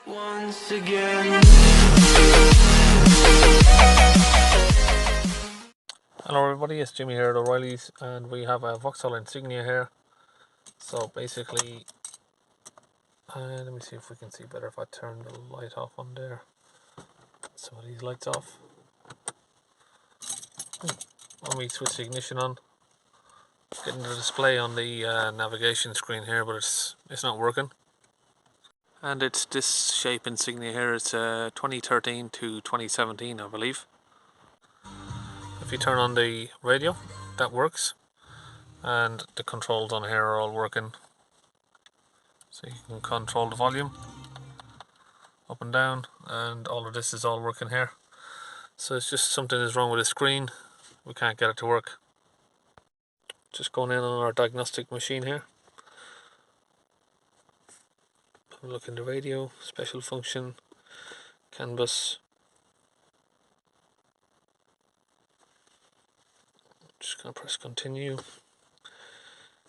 Once again. Hello everybody, it's Jimmy here at O'Reilly's and we have a Vauxhall Insignia here. So basically, let me see if we can see better if I turn the light off on there. So these lights off. When we switch the ignition on, it's getting the display on the navigation screen here, but it's not working. And it's this shape Insignia here, it's 2013 to 2017 I believe. If you turn on the radio, that works. And the controls on here are all working. So you can control the volume up and down, and all of this is all working here. So it's just something is wrong with the screen, we can't get it to work. Just going in on our diagnostic machine here. Have a look in the radio, special function, canvas. Just going to press continue.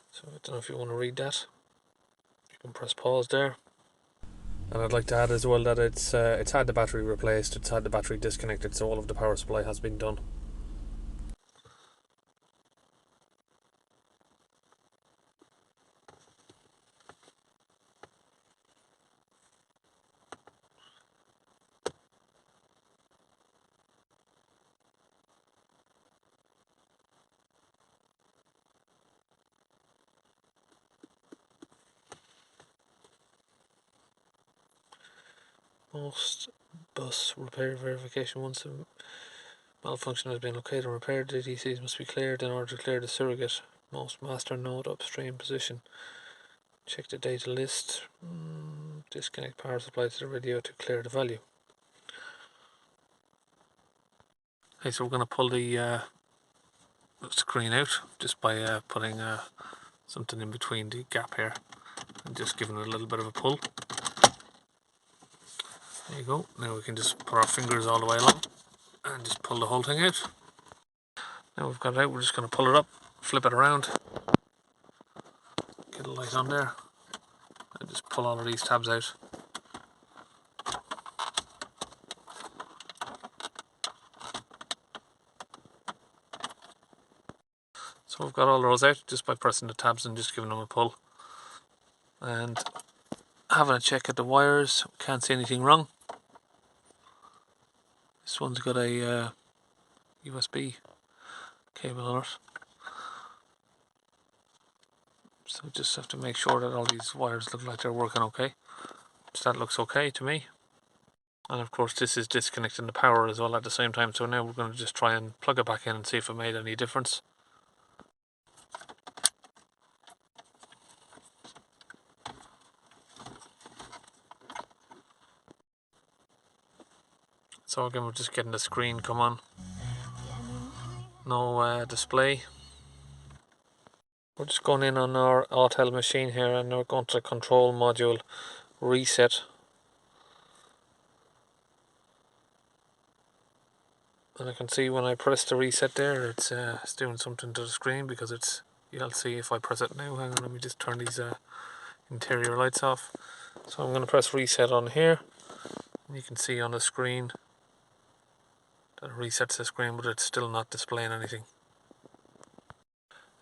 So I don't know if you want to read that. You can press pause there. And I'd like to add as well that it's had the battery replaced, it's had the battery disconnected, so all of the power supply has been done. Most bus repair verification. Once a malfunction has been located and repaired, the DCs must be cleared in order to clear the surrogate. Most master node upstream position. Check the data list. Disconnect power supply to the radio to clear the value. Okay, so we're going to pull the screen out just by putting something in between the gap here and just giving it a little bit of a pull. There you go. Now we can just put our fingers all the way along and just pull the whole thing out. Now we've got it out, we're just going to pull it up, flip it around, get a light on there, and just pull all of these tabs out. So we've got all those out just by pressing the tabs and just giving them a pull. And having a check at the wires, can't see anything wrong. This one's got a USB cable on it. So just have to make sure that all these wires look like they're working okay. So that looks okay to me. And of course this is disconnecting the power as well at the same time. So now we're going to just try and plug it back in and see if it made any difference. So again, we're just getting the screen come on. No display. We're just going in on our Autel machine here and we're going to control module reset. And I can see when I press the reset there, it's doing something to the screen because it's, you'll see if I press it now. Hang on, let me just turn these interior lights off. So I'm going to press reset on here. And you can see on the screen that it resets the screen, but it's still not displaying anything.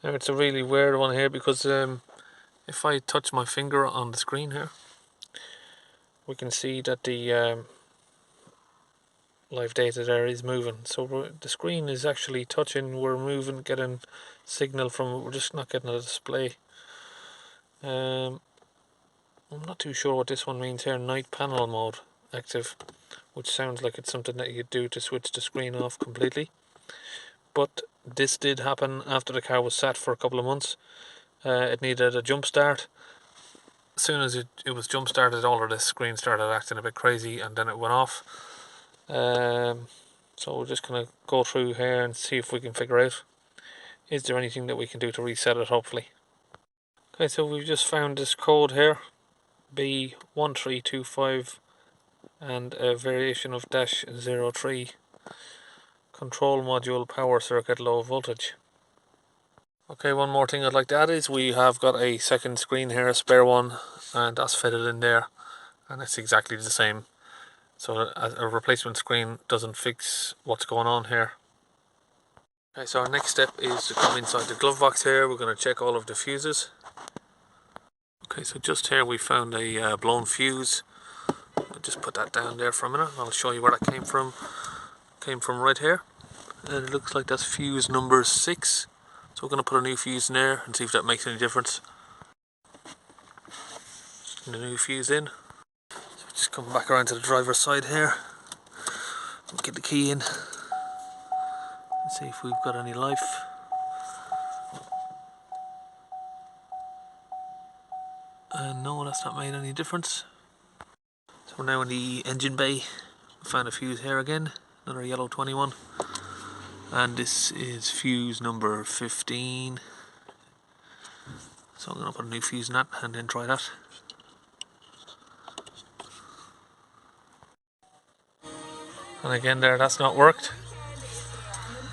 Now it's a really weird one here because if I touch my finger on the screen here, we can see that the live data there is moving. So the screen is actually touching, we're moving, getting signal from it, we're just not getting a display. I'm not too sure what this one means here, night panel mode active, which sounds like it's something that you do to switch the screen off completely. But this did happen after the car was sat for a couple of months. It needed a jump start. As soon as it was jump started, all of the screen started acting a bit crazy and then it went off. So we're just going to go through here and see if we can figure out, is there anything that we can do to reset it, hopefully. Okay, so we've just found this code here, B1325, and a variation of -03, control module power circuit low voltage. Okay, one more thing I'd like to add is we have got a second screen here, a spare one, and that's fitted in there. and it's exactly the same. So a replacement screen doesn't fix what's going on here. Okay, so our next step is to come inside the glove box here. We're going to check all of the fuses. Okay, so just here we found a blown fuse. I'll just put that down there for a minute. I'll show you where that came from. Came from right here, and it looks like that's fuse number 6. So we're going to put a new fuse in there and see if that makes any difference. Just the new fuse in. So just come back around to the driver's side here. Get the key in. And see if we've got any life. And no, that's not made any difference. So we're now in the engine bay. Found a fuse here again, another yellow 21. And this is fuse number 15. So I'm going to put a new fuse in that and then try that. And again there, that's not worked.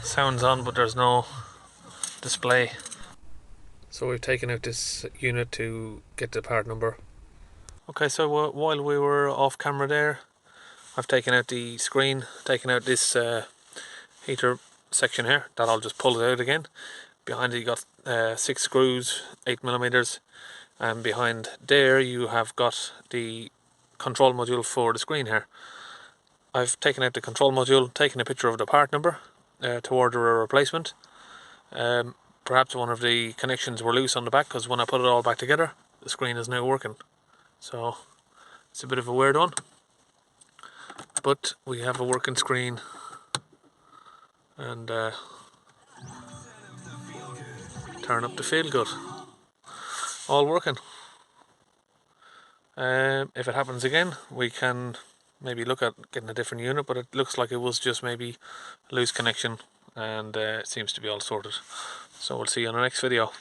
Sound's on, but there's no display. So we've taken out this unit to get the part number. Okay, so while we were off camera there, I've taken out the screen, taken out this heater section here. That I'll just pull it out again. Behind it you got 6 screws, 8mm, and behind there you have got the control module for the screen here. I've taken out the control module, taken a picture of the part number to order a replacement. Perhaps one of the connections were loose on the back, because when I put it all back together, the screen is now working. So it's a bit of a weird one, but we have a working screen, and turn up the feel good. All working. If it happens again, we can maybe look at getting a different unit, but it looks like it was just maybe a loose connection, and it seems to be all sorted. So we'll see you on the next video.